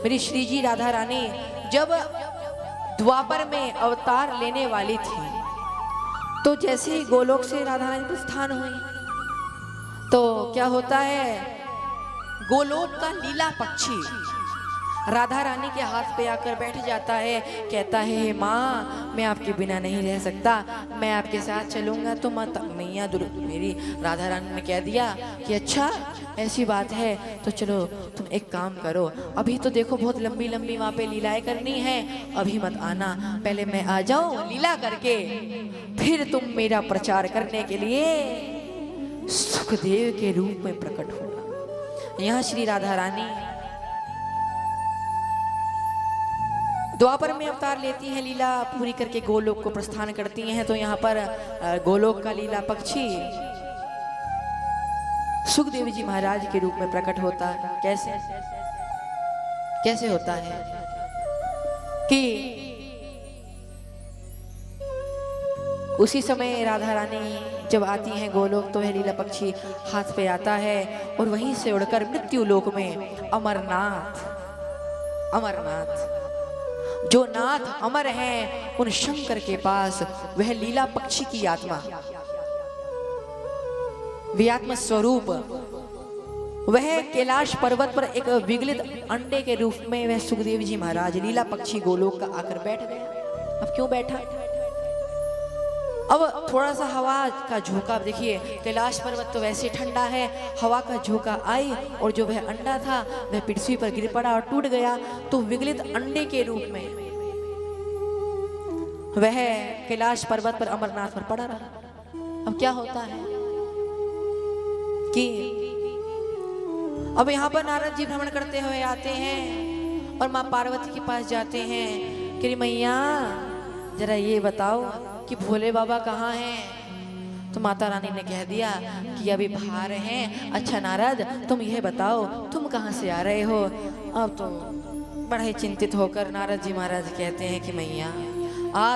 मेरी श्री जी राधा रानी जब द्वापर में अवतार लेने वाली थी, तो जैसे ही गोलोक से राधा रानी प्रस्थान हुई तो क्या होता है, गोलोक का लीला पक्षी राधा रानी के हाथ पे आकर बैठ जाता है। कहता है, हे माँ, मैं आपके बिना नहीं रह सकता, मैं आपके साथ चलूंगा। तो मैया मेरी राधा रानी ने कह दिया कि अच्छा ऐसी बात है तो चलो तुम एक काम करो, अभी तो देखो बहुत लंबी लंबी वहाँ पे लीलाएं करनी है, अभी मत आना, पहले मैं आ जाऊं लीला करके, फिर तुम मेरा प्रचार करने के लिए सुखदेव के रूप में प्रकट होना। यहाँ श्री राधा रानी द्वापर में अवतार लेती हैं, लीला पूरी करके गोलोक को प्रस्थान करती हैं। तो यहाँ पर गोलोक का लीला पक्षी सुखदेव जी महाराज के रूप में प्रकट होता है। कैसे कैसे होता है कि उसी समय राधा रानी जब आती हैं गोलोक, तो वह लीला पक्षी हाथ पे आता है और वहीं से उड़कर मृत्यु लोक में अमरनाथ जो नाथ अमर हैं उन शंकर के पास वह लीला पक्षी की आत्मा, व्यात्म स्वरूप, वह कैलाश पर्वत पर एक विगलित अंडे के रूप में वह सुखदेव जी महाराज लीला पक्षी गोलोक का आकर बैठ गया। अब क्यों बैठा, अब थोड़ा सा हवा का झोंका, देखिए कैलाश पर्वत तो वैसे ठंडा है, हवा का झोंका आई और जो वह अंडा था वह पृथ्वी पर गिर पड़ा और टूट गया। तो विगलित अंडे के रूप में वह कैलाश पर्वत पर अमरनाथ पर पड़ा रहा। अब क्या होता है कि अब यहाँ पर नारद जी भ्रमण करते हुए आते हैं और माँ पार्वती के पास जाते हैं कि मैया जरा ये बताओ कि भोले बाबा कहाँ हैं। तो माता रानी ने कह दिया कि अभी बाहर हैं। अच्छा नारद, तुम यह बताओ तुम कहाँ से आ रहे हो। अब तो बड़ा ही चिंतित होकर नारद जी महाराज कहते हैं कि मैया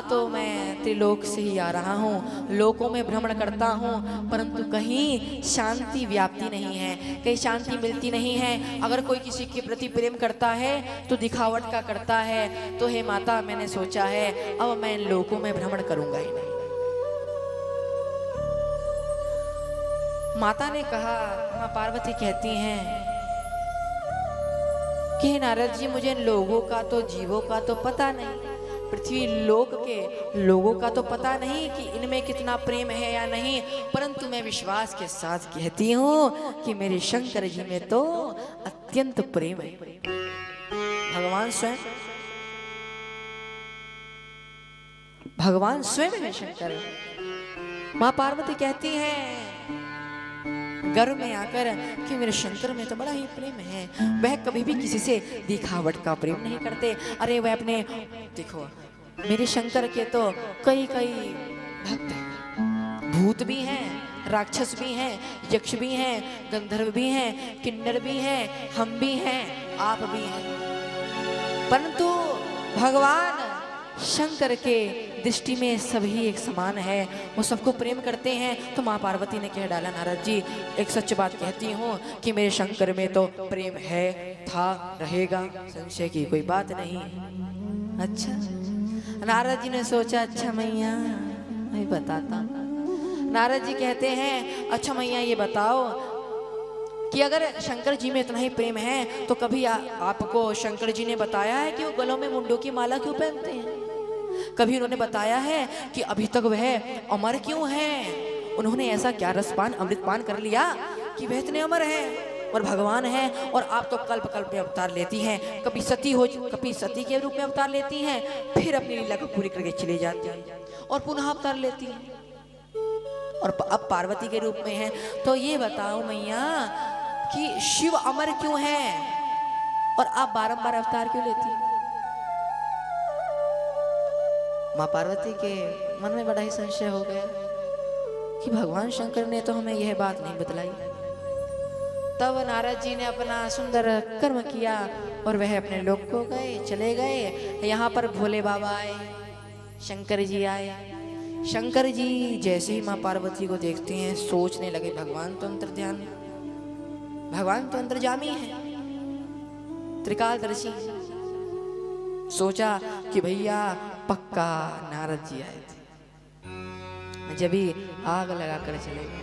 तो मैं त्रिलोक से ही आ रहा हूँ, लोकों में भ्रमण करता हूँ, परंतु कहीं शांति व्याप्ति नहीं है, कहीं शांति मिलती नहीं है। अगर कोई किसी के प्रति प्रेम करता है तो दिखावट का करता है। तो हे माता, मैंने सोचा है अब मैं इन लोकों में भ्रमण करूंगा ही नहीं। माता ने कहा, माँ पार्वती कहती हैं कि नारद जी, मुझे इन लोगों का तो जीवों का तो पता नहीं, पृथ्वी लोक के लोगों का तो पता नहीं कि इनमें कितना प्रेम है या नहीं, परंतु मैं विश्वास के साथ कहती हूँ कि मेरे शंकर जी में तो अत्यंत प्रेम है। भगवान स्वयं है शंकर। माँ पार्वती कहती हैं गर्व में आकर कि मेरे शंकर में तो बड़ा ही प्रेम है, वह कभी भी किसी से दिखावट का प्रेम नहीं करते। अरे वह अपने, देखो मेरे शंकर के तो कई भक्त हैं, भूत भी हैं, राक्षस भी हैं, यक्ष भी हैं, गंधर्व भी हैं, किन्नर भी हैं, हम भी हैं, आप भी हैं, परंतु भगवान शंकर के दृष्टि में सभी एक समान है, वो सबको प्रेम करते हैं। तो माँ पार्वती ने कह डाला, नारद जी एक सच बात कहती हूँ कि मेरे शंकर में तो प्रेम है, था, रहेगा, संशय की कोई बात नहीं। अच्छा, नारद जी ने सोचा अच्छा मैया मैं बताता। नारद जी कहते हैं, अच्छा मैया ये बताओ कि अगर शंकर जी में इतना ही प्रेम है तो कभी आपको शंकर जी ने बताया है कि वो गलों में मुंडों की माला क्यों पहनते हैं? कभी उन्होंने बताया है कि अभी तक वह अमर क्यों हैं? उन्होंने ऐसा क्या रसपान अमृतपान कर लिया कि वह इतने अमर हैं और भगवान हैं? और आप तो कल्प कल्प में अवतार लेती हैं, कभी सती के रूप में अवतार लेती हैं, फिर अपनी लीला को पूरी करके चली जाती हैं और पुनः अवतार लेती हैं और अब पार्वती के रूप में है। तो ये बताओ मैया कि शिव अमर क्यों है और आप बारंबार अवतार क्यों लेती हैं? माँ पार्वती के मन में बड़ा ही संशय हो गया कि भगवान शंकर ने तो हमें यह बात नहीं बतलाई। तब नारद जी ने अपना सुंदर कर्म किया और वह अपने लोक को गए, चले गए। यहाँ पर भोले बाबा आए, शंकर जी आए। शंकर जी जैसे ही माँ पार्वती को देखते हैं सोचने लगे भगवान तो अंतर्ध्यामी है, त्रिकालदर्शी सोचा कि भैया पक्का नारद जी आए थे, जब ही आग लगाकर चले गए।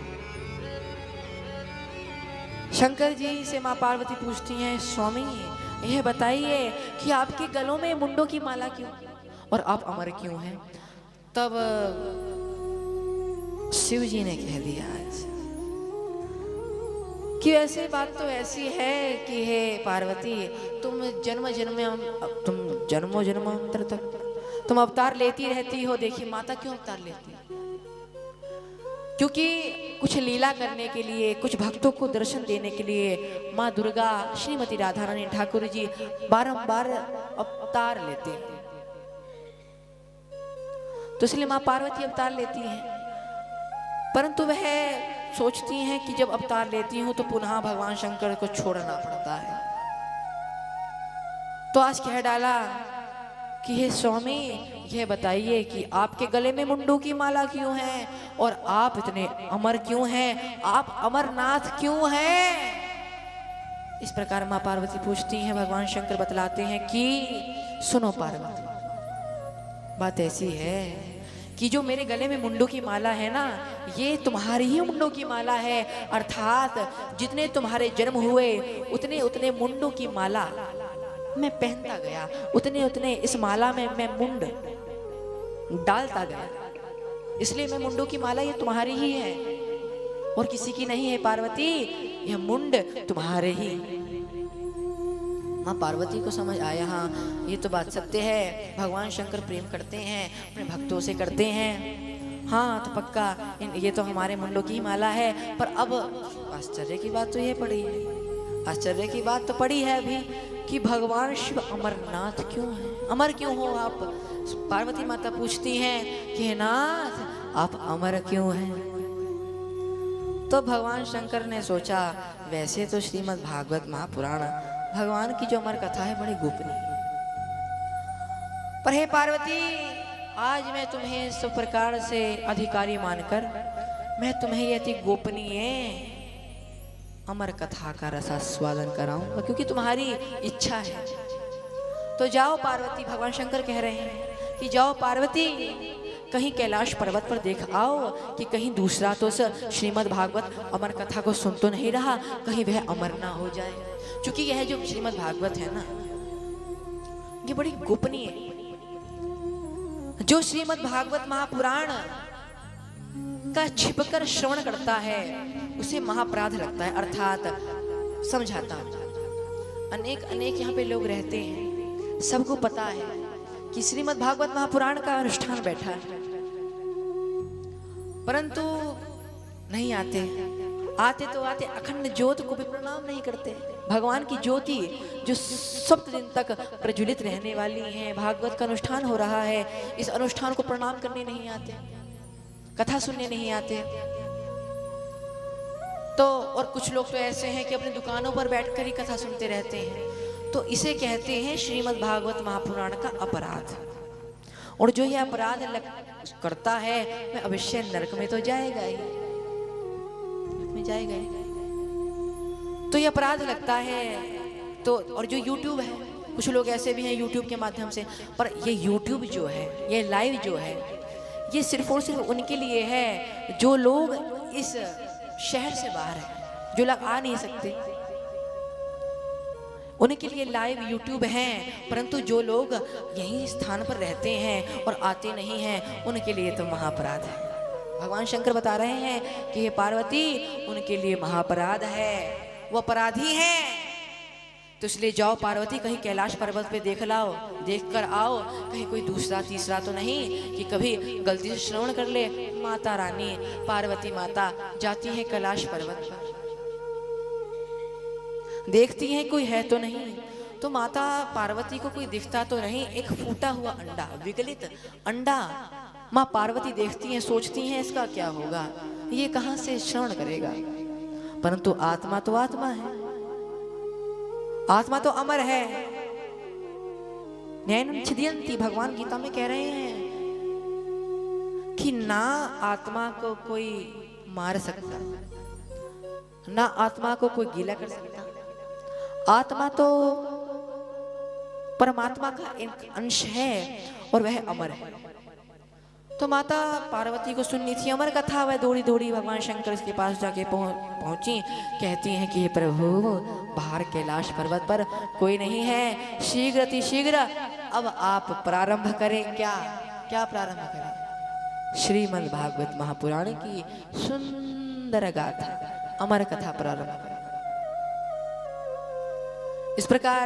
शंकर जी से माँ पार्वती पूछती हैं, स्वामी यह बताइए कि आपके गलों में मुंडों की माला क्यों और आप अमर क्यों हैं? तब शिव जी ने कह दिया आज कि ऐसे बात तो ऐसी है कि हे पार्वती, तुम जन्मों जन्मांतर तक तुम अवतार लेती रहती हो। देखिए माता क्यों अवतार लेती है? क्योंकि कुछ लीला करने के लिए, कुछ भक्तों को दर्शन देने के लिए माँ दुर्गा, श्रीमती राधा रानी ठाकुर जी बारंबार अवतार लेते हैं। तो इसलिए माँ पार्वती अवतार लेती हैं, परंतु वह सोचती हैं कि जब अवतार लेती हूं तो पुनः भगवान शंकर को छोड़ना पड़ता है। तो आज कह डाला कि हे स्वामी यह बताइए कि आपके गले में मुंडों की माला क्यों है और आप इतने अमर क्यों हैं, आप अमरनाथ क्यों हैं? इस प्रकार माँ पार्वती पूछती हैं। भगवान शंकर बतलाते हैं कि सुनो पार्वती, बात ऐसी है कि जो मेरे गले में मुंडों की माला है ना, ये तुम्हारी ही मुंडों की माला है। अर्थात जितने तुम्हारे जन्म हुए उतने उतने मुंडों की माला मैं पहनता गया, उतने उतने इस माला में मैं मुंड डालता गया। इसलिए मैं मुंडों की माला ये तुम्हारी ही है और किसी की नहीं है पार्वती, यह मुंड तुम्हारे ही। माँ पार्वती को समझ आया, हाँ ये तो बात सत्य है, भगवान शंकर प्रेम करते हैं, अपने भक्तों से करते हैं। हाँ तो पक्का ये तो हमारे मुंडों की ही माला है। पर अब आश्चर्य की बात तो ये पड़ी है, आश्चर्य की बात तो पड़ी है अभी कि भगवान शिव अमरनाथ क्यों है, अमर क्यों हो आप? पार्वती माता पूछती हैं कि हे नाथ आप अमर क्यों हैं? तो भगवान शंकर ने सोचा वैसे तो श्रीमद् भागवत महापुराण भगवान की जो अमर कथा है बड़ी गोपनीय, पर हे पार्वती आज मैं तुम्हें सब प्रकार से अधिकारी मानकर मैं तुम्हें ये अति गोपनीय अमर कथा का रसास्वादन कराऊंगा, क्योंकि तुम्हारी इच्छा है। तो जाओ पार्वती, भगवान शंकर कह रहे हैं कि जाओ पार्वती, कहीं कैलाश पर्वत पर देख आओ कि कहीं दूसरा तो श्रीमद् भागवत अमर कथा को सुन तो नहीं रहा, कहीं वह अमर ना हो जाए। क्योंकि यह जो श्रीमद् भागवत है ना, ये बड़ी गोपनीय है। जो श्रीमद् भागवत महापुराण का छिपकर श्रवण करता है उसे महापराध लगता है। अर्थात समझाता अनेक अनेक यहाँ पे लोग रहते हैं, सबको पता है कि श्रीमद् भागवत महापुराण का अनुष्ठान बैठा है, परंतु नहीं आते। आते तो आते अखंड ज्योत को भी प्रणाम नहीं करते। भगवान की ज्योति जो 7 दिन तक प्रज्वलित रहने वाली है, भागवत का अनुष्ठान हो रहा है, इस अनुष्ठान को प्रणाम करने नहीं आते, कथा सुनने नहीं आते। तो और कुछ लोग तो ऐसे हैं कि अपनी दुकानों पर बैठकर ही कथा सुनते रहते हैं। तो इसे कहते हैं श्रीमद् भागवत महापुराण का अपराध। और जो ये अपराध करता है वह अवश्य नरक में तो जाएगा ही, में जाएगा ही। तो ये अपराध लगता है। तो और जो YouTube है, कुछ लोग ऐसे भी हैं YouTube के माध्यम से, पर ये YouTube जो है, ये लाइव जो है, ये सिर्फ और सिर्फ उनके लिए है जो लोग इस शहर से बाहर है, जो लोग आ नहीं सकते, उनके लिए लाइव YouTube हैं। परंतु जो लोग यही स्थान पर रहते हैं और आते नहीं हैं, उनके लिए तो महापराध है। भगवान शंकर बता रहे हैं कि ये पार्वती उनके लिए महापराध है, वो अपराधी हैं। तो इसलिए जाओ पार्वती, कहीं कैलाश पर्वत पे देख लाओ, देख कर आओ, कहीं कोई दूसरा तीसरा तो नहीं कि कभी गलती से श्रवण कर ले। माता रानी पार्वती माता जाती है कैलाश पर्वत पर, देखती हैं कोई है तो नहीं। तो माता पार्वती को कोई दिखता तो नहीं, एक फूटा हुआ अंडा, विगलित अंडा माँ पार्वती देखती हैं, सोचती हैं इसका क्या होगा, ये कहाँ से श्रवण करेगा। परंतु आत्मा तो आत्मा है, आत्मा तो अमर है। नैनं छिदयन्ति, भगवान गीता में कह रहे हैं कि ना आत्मा को कोई मार सकता, ना आत्मा को कोई गीला कर सकता। आत्मा तो परमात्मा का एक अंश है और वह अमर है। तो माता पार्वती को सुननी थी अमर कथा, वह दौड़ी दौड़ी भगवान शंकर के पास जाके पहुंची। कहती हैं कि हे प्रभु, बाहर कैलाश पर्वत पर कोई नहीं है, शीघ्र अति शीघ्र अब आप प्रारंभ करें। क्या क्या प्रारंभ करें? श्रीमद् भागवत महापुराण की सुंदर गाथा अमर कथा प्रारंभ करें। इस प्रकार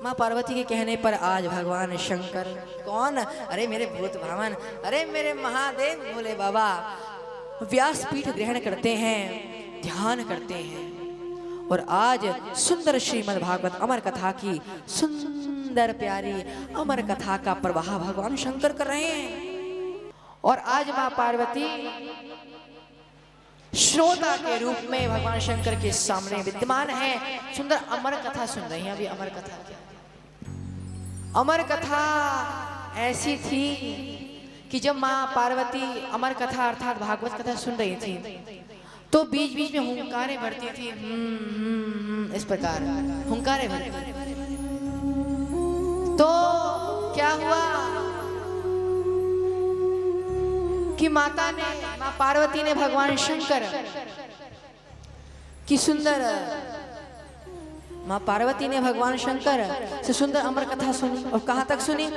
माँ पार्वती के कहने पर आज भगवान शंकर, कौन? अरे मेरे भूत भावन, अरे मेरे महादेव भोले बाबा, व्यासपीठ ग्रहण करते हैं, ध्यान करते हैं और आज सुंदर श्रीमद् भागवत अमर कथा की सुंदर प्यारी अमर कथा का प्रवाह भगवान शंकर कर रहे हैं। और आज माँ पार्वती श्रोता के रूप में भगवान शंकर के सामने विद्यमान है, सुंदर अमर कथा सुन रही हैं। अभी अमर कथा क्या? अमर कथा ऐसी थी कि जब माँ पार्वती अमर कथा अर्थात भागवत कथा सुन रही थी तो बीच बीच में हुंकारें भरती थी। इस प्रकार हुंकारें भरती। तो क्या हुआ कि माँ पार्वती ने भगवान शंकर की सुंदर, माँ पार्वती ने भगवान शंकर से सुंदर अमर कथा सुनी। और कहाँ तक सुनी?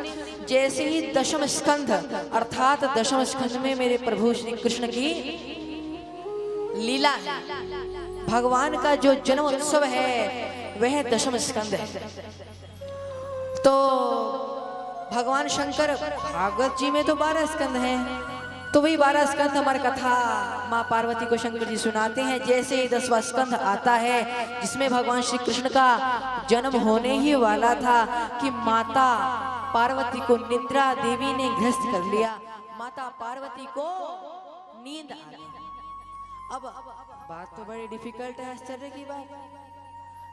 जैसे ही दशम स्कंध अर्थात दशम स्कंध में मेरे प्रभु श्री कृष्ण की लीला है, भगवान का जो जन्म उत्सव है वह दशम स्कंध है। तो भगवान शंकर, भागवत जी में तो 12 स्कंध हैं, तो वही 12 स्कंध अमर कथा माँ पार्वती को शंकर जी सुनाते हैं। जैसे ही 10वां स्कंध आता है जिसमें भगवान श्री कृष्ण का जन्म होने ही वाला था कि माता पार्वती को निद्रा देवी ने ग्रस्त कर लिया, माता पार्वती को नींद आ गई। अब बात तो बड़ी डिफिकल्ट है, आश्चर्य की बात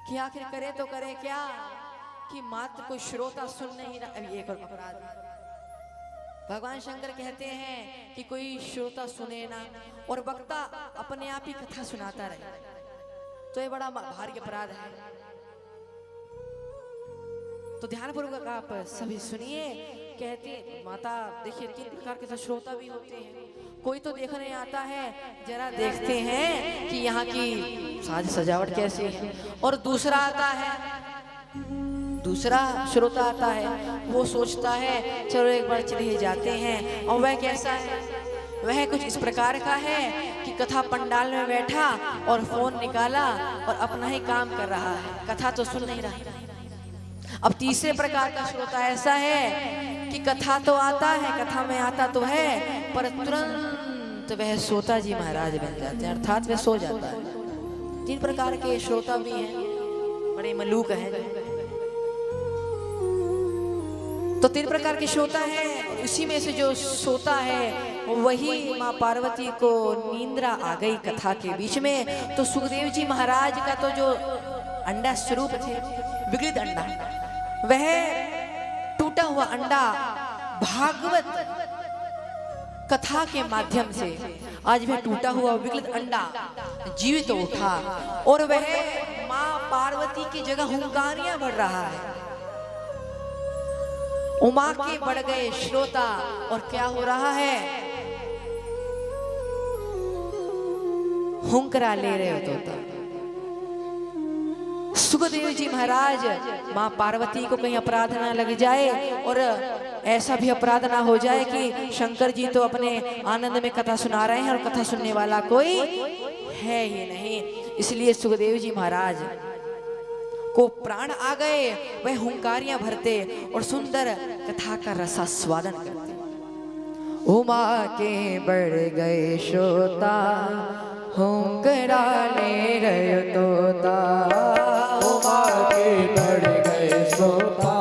कि आखिर करे तो करे क्या कि मात्र कोई श्रोता सुन नहीं रहा। अभी एक और अपराध, भगवान शंकर कहते हैं कि कोई श्रोता सुने ना और वक्ता अपने आप ही कथा सुनाता रहे, तो ये बड़ा भारी अपराध है। तो ध्यानपूर्वक आप सभी सुनिए। कहते माता, देखिए 3 प्रकार के तो श्रोता भी होते हैं। कोई तो देखने आता है, जरा देखते हैं कि यहाँ की साज सजावट कैसी है, और दूसरा आता है, दूसरा श्रोता आता है, वो सोचता है चलो एक बार चले ही जाते हैं। और वह कैसा है? वह कुछ इस प्रकार का है कि कथा पंडाल में बैठा और फोन निकाला और अपना ही काम कर रहा है, कथा तो सुन नहीं रहा। अब तीसरे प्रकार का श्रोता ऐसा है कि कथा तो आता है, कथा में आता तो है, पर तुरंत वह सोता जी महाराज बन जाते हैं, अर्थात वह सो जाता है। 3 प्रकार के श्रोता भी हैं, बड़े मलूक हैं। तो 3 प्रकार के श्रोता है, इसी में से जो सोता है वही माँ पार्वती को नींद्रा आ गई कथा के बीच में। तो सुखदेव जी महाराज का तो जो अंडा स्वरूप थे, विगलित अंडा, वह टूटा हुआ अंडा भागवत कथा के माध्यम से आज वह टूटा हुआ विगलित अंडा जीवित उठा और वह माँ पार्वती की जगह हुंकारियां बढ़ रहा है। उमा के बढ़ गए श्रोता और क्या हो रहा है? हुंकरा ले रहे हो तोता। सुखदेव जी महाराज, माँ पार्वती को कहीं अपराध ना लग जाए और ऐसा भी अपराध ना हो जाए कि शंकर जी तो अपने आनंद में कथा सुना रहे हैं और कथा सुनने वाला कोई है ही नहीं। इसलिए सुखदेव जी महाराज को प्राण आ गए, वह हुंकारियां भरते और सुंदर कथा का रसास्वादन करते। उमा के बढ़ गए श्रोता, हुंकरा ले रहे तोता। उमा के बढ़ गए श्रोता,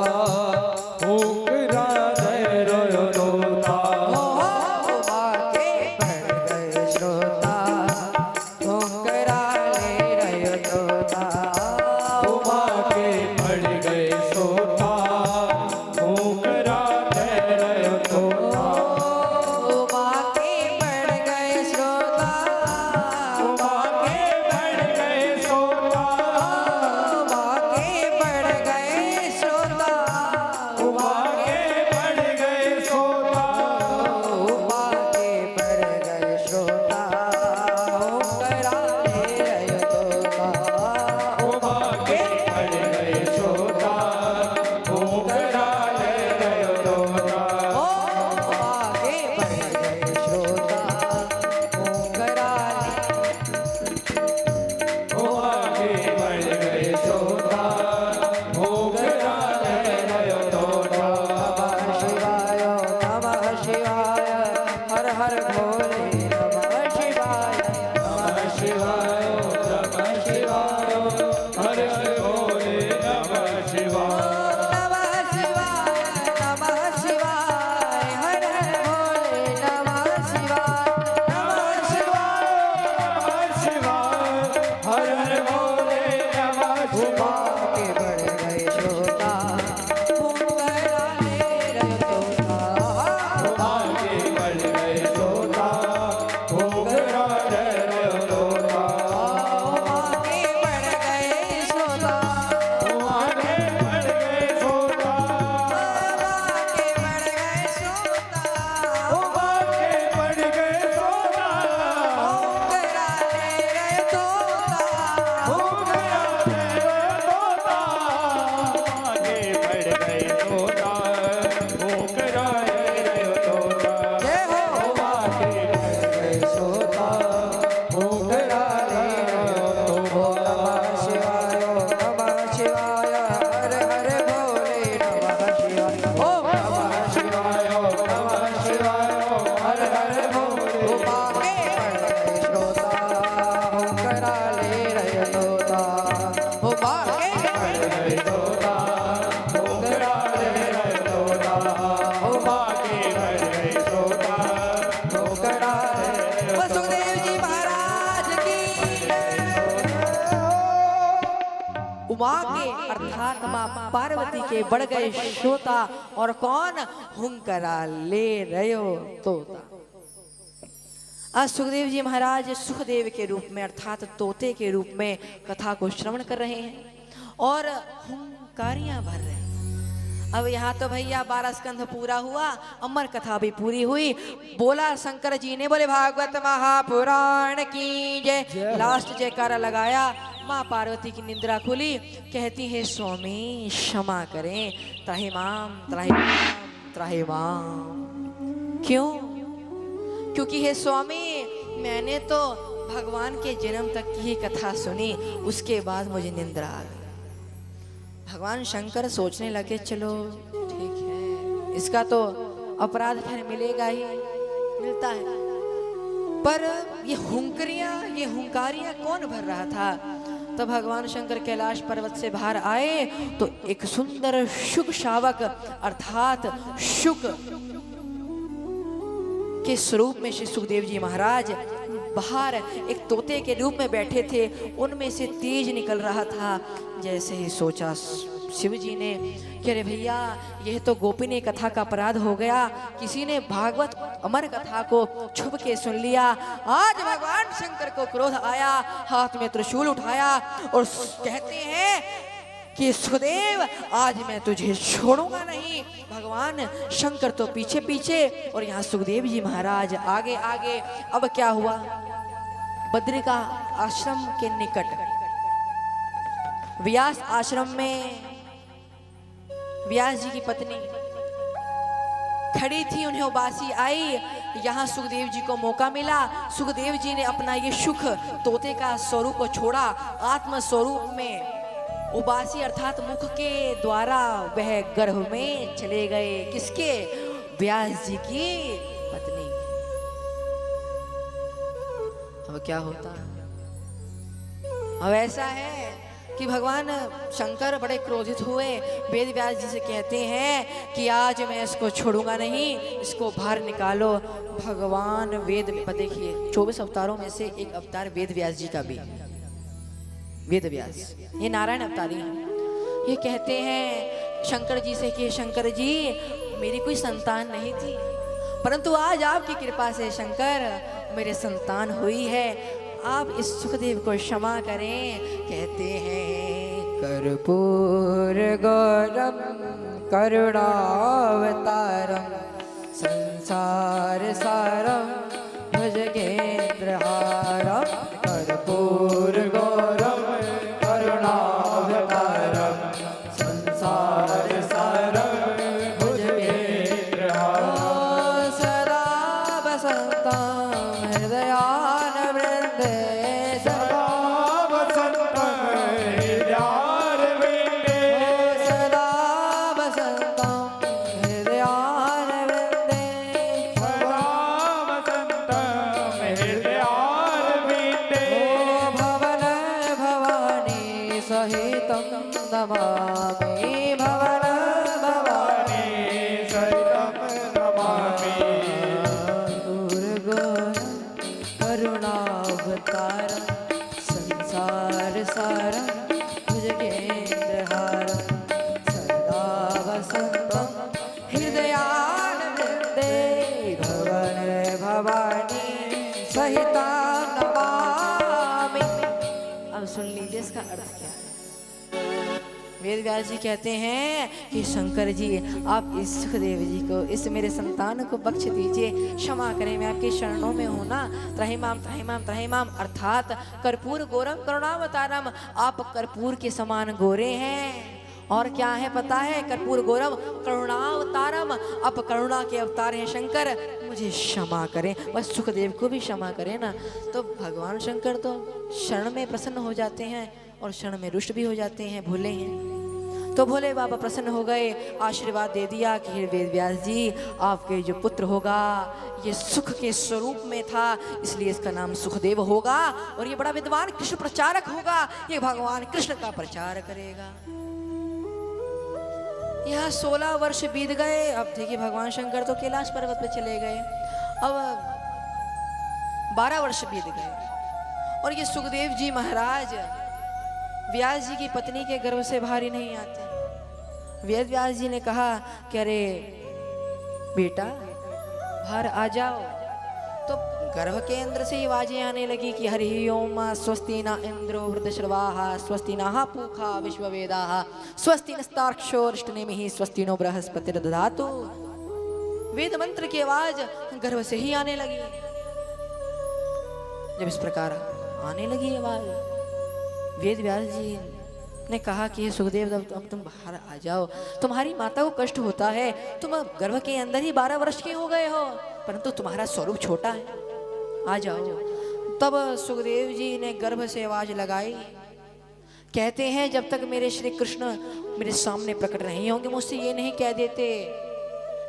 हुंकरा ले रहे तोता। उमा के बढ़ गए श्रोता, हुंकरा ले रहे तोता। उमा के अर्थात माँ पार्वती के बढ़ गए श्रोता और कौन हुंकरा ले रयो तोता। आज सुखदेव जी महाराज सुखदेव के रूप में अर्थात तोते के रूप में कथा को श्रवण कर रहे हैं और हुंकारियां भर रहे हैं। अब यहाँ तो भैया 12 स्कंध पूरा हुआ, अमर कथा भी पूरी हुई। बोला शंकर जी ने, बोले भागवत महापुराण की जय। लास्ट जयकारा लगाया, माँ पार्वती की निंद्रा खुली, कहती है स्वामी क्षमा करें, त्राहिमाम त्राहिमाम त्राहिमाम। क्यों? क्योंकि हे स्वामी मैंने तो भगवान के जन्म तक की ही कथा सुनी, उसके बाद मुझे निंद्रा आ गई। भगवान शंकर सोचने लगे चलो ठीक है, इसका तो अपराध फिर मिलेगा ही, मिलता है, पर ये हुंकारियां कौन भर रहा था? तो भगवान शंकर कैलाश पर्वत से बाहर आए तो एक सुंदर शुक शावक अर्थात शुक के स्वरूप में श्री सुखदेव जी महाराज बाहर एक तोते के रूप में बैठे थे। उनमें से तेज निकल रहा था। जैसे ही सोचा शिव जी ने कि अरे भैया यह तो गोपिनी कथा का अपराध हो गया, किसी ने भागवत अमर कथा को छुप के सुन लिया। आज भगवान शंकर को क्रोध आया, हाथ में त्रिशूल उठाया और कहते हैं कि सुखदेव आज मैं तुझे छोड़ूंगा नहीं। भगवान शंकर तो पीछे पीछे और यहाँ सुखदेव जी महाराज आगे आगे। अब क्या हुआ? बद्रिका आश्रम के निकट व्यास आश्रम में व्यास जी की पत्नी खड़ी थी, उन्हें उबासी आई। यहाँ सुखदेव जी को मौका मिला, सुखदेव जी ने अपना ये सुख तोते का स्वरूप को छोड़ा, आत्म स्वरूप में उबासी अर्थात मुख के द्वारा वह गर्भ में चले गए। किसके? व्यास जी की पत्नी। अब क्या होता? अब ऐसा है कि भगवान शंकर बड़े क्रोधित हुए, वेद व्यास जी से कहते हैं कि आज मैं इसको छोड़ूंगा नहीं, इसको बाहर निकालो। भगवान वेद में देखिए 24 अवतारों में से एक अवतार वेद व्यास जी का भी, वेद व्यास ये नारायण अवतारी हैं। ये कहते हैं शंकर जी से कि शंकर जी मेरी कोई संतान नहीं थी, परंतु आज आपकी कृपा से शंकर मेरे संतान हुई है, आप इस सुखदेव को क्षमा करें। कहते हैं कर्पूर गौरम करुणावतारम संसार सारम भुजगेंद्रहारम। कर्पूर गौरम करुणावतारम संसार सारम भुजगेंद्रहारम। सदा बसंतम हृदयान वृंदे, सदा बसंतम हृदयान वृंदे, सदा बसंतम हृदयान वृंदे, सदा बसंतम हृदयान वृंदे। भवन भवानी सहितं नमामि, भवन भवानी सहितं नमामि। करुणावतारम संसार सारम भुजगेंद्रहारम सदा वसंतम हृदयान वृंदे। भवन भवानी सहिता नमामि। अब सुन लीजिए इसका अर्थ क्या है। वेद व्यास जी कहते हैं कि शंकर जी आप इस सुखदेव जी को, इस मेरे संतान को बख्श दीजिए, क्षमा करें, मैं आपके शरणों में हूँ ना। त्राहिमाम त्राहिमाम त्राहिमाम अर्थात कर्पूर गौरम करुणावतारम, आप कर्पूर के समान गोरे हैं। और क्या है पता है? कर्पूर गौरम करुणावतारम, आप करुणा के अवतार हैं शंकर, मुझे क्षमा करें। बस सुखदेव को भी क्षमा करें ना। तो भगवान शंकर तो शरण में प्रसन्न हो जाते हैं और क्षण में रुष्ट भी हो जाते हैं, भोले हैं। तो भोले बाबा प्रसन्न हो गए, आशीर्वाद दे दिया कि हे वेद व्यास जी आपके जो पुत्र होगा ये सुख के स्वरूप में था, इसलिए इसका नाम सुखदेव होगा और ये बड़ा विद्वान कृष्ण प्रचारक होगा, ये भगवान कृष्ण का प्रचार करेगा। यहाँ 16 वर्ष बीत गए। अब देखिए भगवान शंकर तो कैलाश पर्वत पे चले गए, अब 12 वर्ष बीत गए और ये सुखदेव जी महाराज व्यास जी की पत्नी के गर्भ से बाहर ही नहीं आते। वेद व्यास जी ने कहा कि अरे बेटा बाहर आ जाओ। तो गर्भ के अंदर से ही आवाजें आने लगी कि हरि ओम स्वस्ति न इंद्रो वृद्धश्रवाः स्वस्ति नः पूषा विश्ववेदाः स्वस्ति नस्तार्क्ष्योरिष्टनेमिः स्वस्ति नो बृहस्पतिर्दधातु। वेद मंत्र की आवाज गर्भ से ही आने लगी। जब इस प्रकार आने लगी आवाज, वेद व्यास जी ने कहा कि सुखदेव अब तुम बाहर आ जाओ, तुम्हारी माता को कष्ट होता है, तुम गर्भ के अंदर ही 12 वर्ष के हो गए हो, परंतु तुम्हारा स्वरूप छोटा है, आ जाओ। तब सुखदेव जी ने गर्भ से आवाज लगाई। कहते हैं जब तक मेरे श्री कृष्ण मेरे सामने प्रकट नहीं होंगे, मुझसे ये नहीं कह देते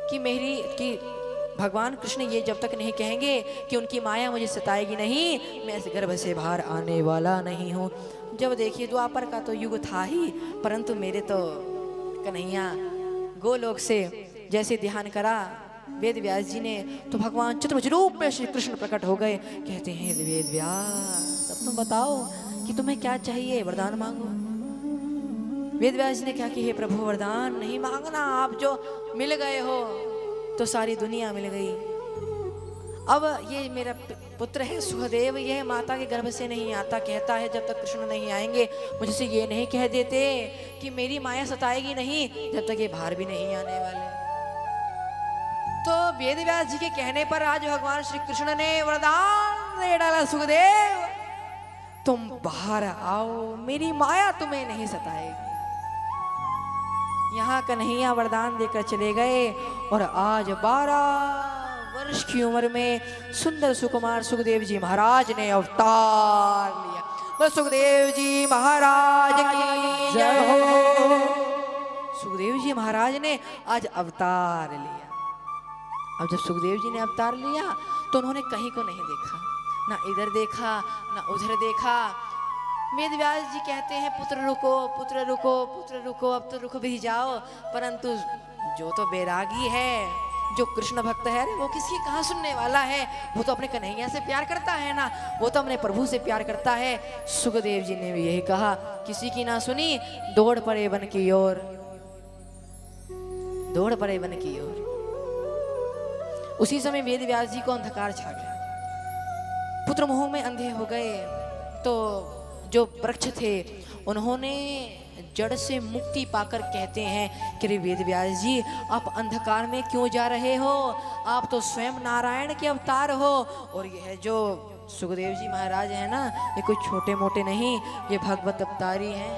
कि भगवान कृष्ण ये जब तक नहीं कहेंगे कि उनकी माया मुझे सताएगी नहीं, मैं इस गर्भ से बाहर आने वाला नहीं हूँ। जब देखिए द्वापर का तो युग था ही, परंतु मेरे तो कन्हैया गोलोक से जैसे ध्यान करा वेद व्यास जी ने, तो भगवान चतुर्भुज रूप में श्री कृष्ण प्रकट हो गए। कहते हैं वेद व्यास अब तुम बताओ कि तुम्हें क्या चाहिए, वरदान मांगो। वेद व्यास जी ने क्या कि हे प्रभु वरदान नहीं मांगना, आप जो मिल गए हो तो सारी दुनिया मिल गई। अब ये मेरा पुत्र है सुखदेव, यह माता के गर्भ से नहीं आता, कहता है जब तक कृष्ण नहीं आएंगे मुझसे ये नहीं कह देते कि मेरी माया सताएगी नहीं, जब तक ये बाहर भी नहीं आने वाले। तो वेद व्यास जी के कहने पर आज भगवान श्री कृष्ण ने वरदान दे डाला, सुखदेव तुम बाहर आओ, मेरी माया तुम्हें नहीं सताएगी। यहाँ कन्हैया वरदान देकर चले गए और आज 12 वर्ष की उम्र में सुंदर सुकुमार सुखदेव जी महाराज ने अवतार लिया। बस सुखदेव जी महाराज की जय हो। सुखदेव जी महाराज ने आज अवतार लिया। अब जब सुखदेव जी ने अवतार लिया तो उन्होंने कहीं को नहीं देखा, ना इधर देखा ना उधर देखा। वेद व्यास जी कहते हैं पुत्र रुको पुत्र रुको पुत्र रुको, अब तो रुक भी जाओ, परंतु जो तो बैरागी है, जो कृष्ण भक्त है, वो किसकी कहाँ सुनने वाला है, वो तो अपने कन्हैया से प्यार करता है ना, वो तो अपने प्रभु से प्यार करता है। सुखदेव जी ने भी यही कहा, किसी की ना सुनी, दौड़ पड़े वन की ओर, दौड़ पड़े वन की ओर। उसी समय वेद व्यास जी को अंधकार छा गया, पुत्र मोह में अंधे हो गए। तो जो वृक्ष थे उन्होंने जड़ से मुक्ति पाकर कहते हैं कि वेद व्यास जी आप अंधकार में क्यों जा रहे हो, आप तो स्वयं नारायण के अवतार हो। और यह जो सुखदेव जी महाराज है ना, ये कोई छोटे मोटे नहीं, ये भगवत अवतारी हैं,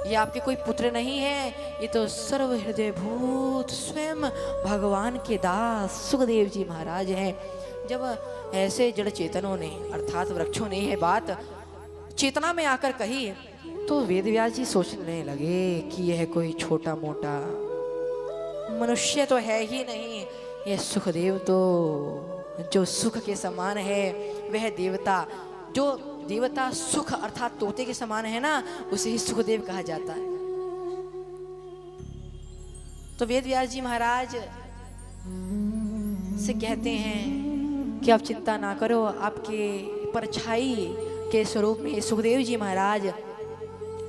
ये आपके कोई पुत्र नहीं है, ये तो सर्व हृदय भूत स्वयं भगवान के दास सुखदेव जी महाराज हैं। जब ऐसे जड़ चेतनों ने अर्थात वृक्षों ने यह बात चेतना में आकर कही तो वेद व्यास जी सोचने लगे कि यह कोई छोटा मोटा मनुष्य तो है ही नहीं, यह सुखदेव तो जो सुख के समान है, वह देवता, जो देवता सुख अर्थात तोते के समान है ना, उसे ही सुखदेव कहा जाता है। तो वेद व्यास जी महाराज से कहते हैं कि आप चिंता ना करो, आपके परछाई के स्वरूप में सुखदेव जी महाराज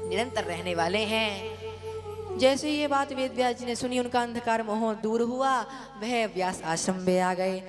निरंतर रहने वाले हैं। जैसे ये बात वेद व्यास जी ने सुनी, उनका अंधकार मोह दूर हुआ, वह व्यास आश्रम में आ गए।